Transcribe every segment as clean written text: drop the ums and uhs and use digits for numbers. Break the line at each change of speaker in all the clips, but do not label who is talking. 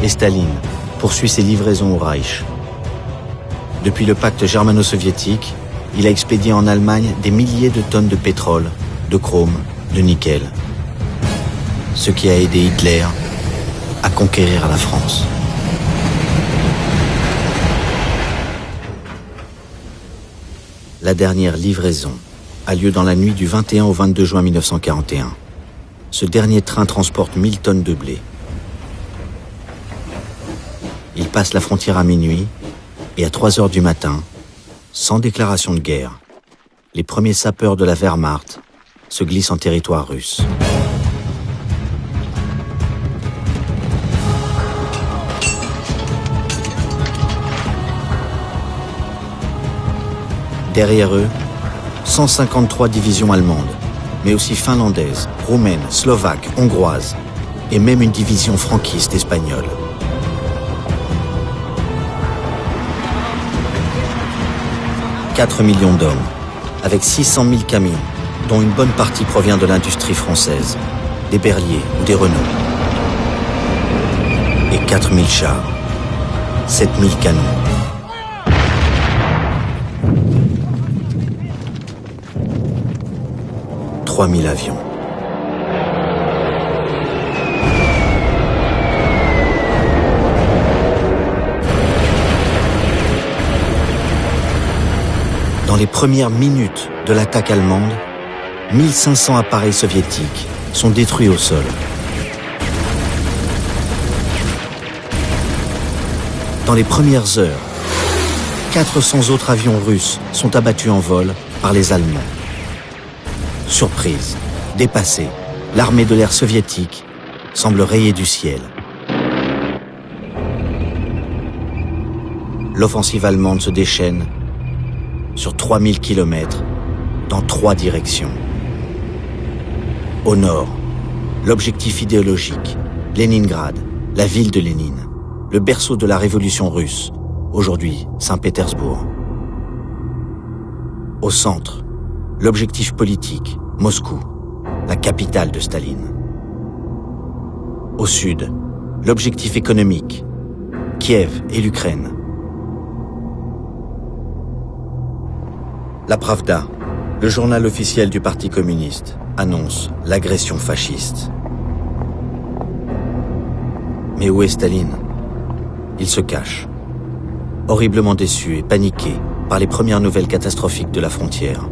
Et Staline poursuit ses livraisons au Reich. Depuis le pacte germano-soviétique, il a expédié en Allemagne des milliers de tonnes de pétrole, de chrome, de nickel. Ce qui a aidé Hitler à conquérir la France. La dernière livraison a lieu dans la nuit du 21 au 22 juin 1941. Ce dernier train transporte 1000 tonnes de blé. Il passe la frontière à minuit et à 3 heures du matin, sans déclaration de guerre, les premiers sapeurs de la Wehrmacht se glissent en territoire russe. Derrière eux, 153 divisions allemandes, mais aussi finlandaises, roumaines, slovaques, hongroises, et même une division franquiste espagnole. « 4 millions d'hommes, avec 600 000 camions, dont une bonne partie provient de l'industrie française, des Berlier ou des Renault. Et 4 000 chars, 7 000 canons. « 3 000 avions. » Dans les premières minutes de l'attaque allemande, 1500 appareils soviétiques sont détruits au sol. Dans les premières heures, 400 autres avions russes sont abattus en vol par les Allemands. Surprise, dépassée, l'armée de l'air soviétique semble rayée du ciel. L'offensive allemande se déchaîne sur 3000 km dans 3 directions. Au nord, l'objectif idéologique, Leningrad, la ville de Lénine, le berceau de la révolution russe, aujourd'hui Saint-Pétersbourg. Au centre, l'objectif politique, Moscou, la capitale de Staline. Au sud, l'objectif économique, Kiev et l'Ukraine. La Pravda, le journal officiel du Parti communiste, annonce l'agression fasciste. Mais où est Staline? Il se cache, horriblement déçu et paniqué par les premières nouvelles catastrophiques de la frontière.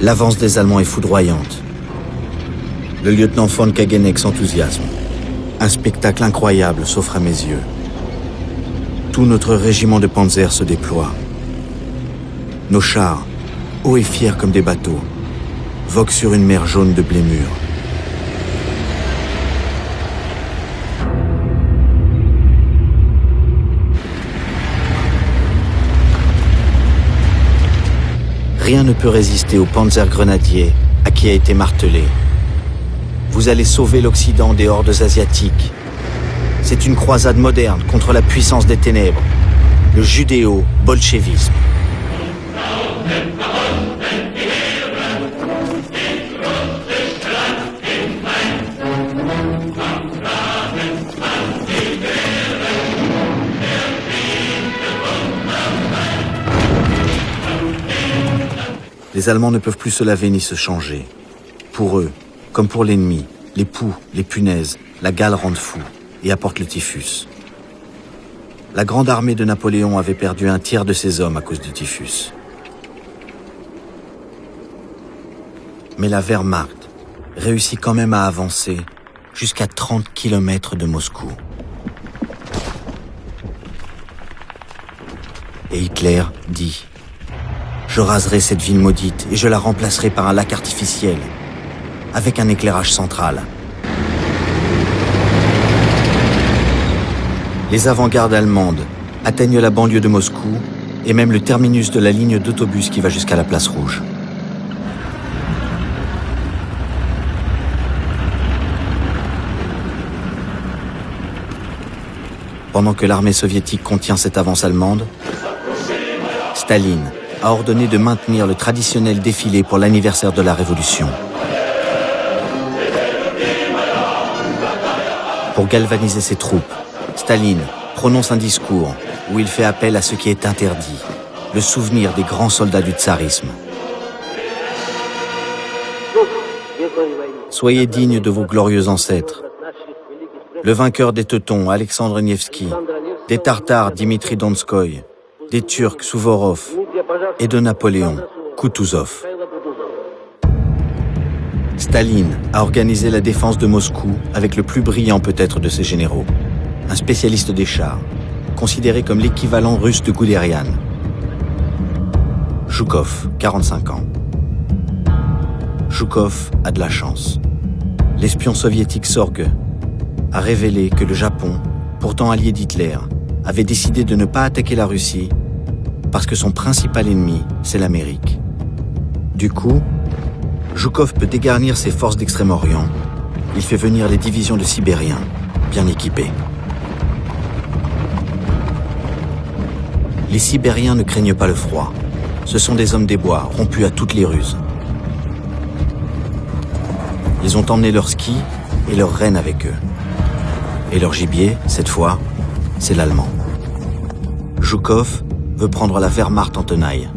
L'avance des Allemands est foudroyante. Le lieutenant von Kageneck s'enthousiasme. Un spectacle incroyable s'offre à mes yeux. Tout notre régiment de panzer se déploie. Nos chars, hauts et fiers comme des bateaux, voguent sur une mer jaune de blé mûr. Rien ne peut résister aux panzergrenadiers à qui a été martelé. Vous allez sauver l'Occident des hordes asiatiques. C'est une croisade moderne contre la puissance des ténèbres, le judéo-bolchevisme. Les Allemands ne peuvent plus se laver ni se changer. Pour eux, comme pour l'ennemi, les poux, les punaises, la gale rendent fou et apportent le typhus. La grande armée de Napoléon avait perdu un tiers de ses hommes à cause du typhus. Mais la Wehrmacht réussit quand même à avancer jusqu'à 30 km de Moscou. Et Hitler dit « Je raserai cette ville maudite et je la remplacerai par un lac artificiel, avec un éclairage central. » Les avant-gardes allemandes atteignent la banlieue de Moscou et même le terminus de la ligne d'autobus qui va jusqu'à la place Rouge. Pendant que l'armée soviétique contient cette avance allemande, Staline, a ordonné de maintenir le traditionnel défilé pour l'anniversaire de la Révolution. Pour galvaniser ses troupes, Staline prononce un discours où il fait appel à ce qui est interdit, le souvenir des grands soldats du tsarisme. Soyez dignes de vos glorieux ancêtres. Le vainqueur des Teutons, Alexandre Nevski, des Tartares, Dimitri Donskoy, des Turcs, Suvorov, et de Napoléon, Kutuzov. Staline a organisé la défense de Moscou avec le plus brillant peut-être de ses généraux, un spécialiste des chars, considéré comme l'équivalent russe de Guderian. Zhukov, 45 ans. Zhukov a de la chance. L'espion soviétique Sorge a révélé que le Japon, pourtant allié d'Hitler, avait décidé de ne pas attaquer la Russie parce que son principal ennemi, c'est l'Amérique. Du coup, Zhukov peut dégarnir ses forces d'Extrême-Orient. Il fait venir les divisions de Sibériens, bien équipés. Les Sibériens ne craignent pas le froid. Ce sont des hommes des bois, rompus à toutes les ruses. Ils ont emmené leurs skis et leurs rennes avec eux. Et leur gibier, cette fois, c'est l'allemand. Zhukov veut prendre la Wehrmacht en tenaille.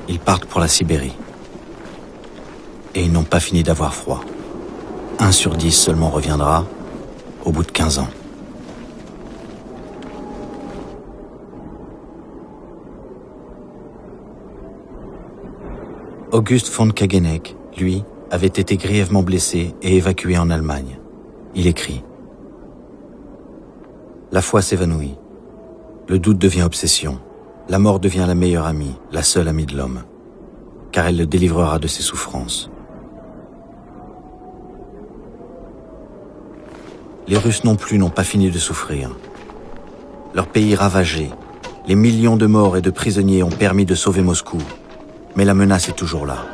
Ils partent pour la Sibérie. Et ils n'ont pas fini d'avoir froid. 1 sur 10 seulement reviendra au bout de 15 ans. August von Kageneck, lui, avait été grièvement blessé et évacué en Allemagne. Il écrit : La foi s'évanouit. Le doute devient obsession. La mort devient la meilleure amie, la seule amie de l'homme, car elle le délivrera de ses souffrances. Les Russes non plus n'ont pas fini de souffrir. Leur pays ravagé, les millions de morts et de prisonniers ont permis de sauver Moscou, mais la menace est toujours là.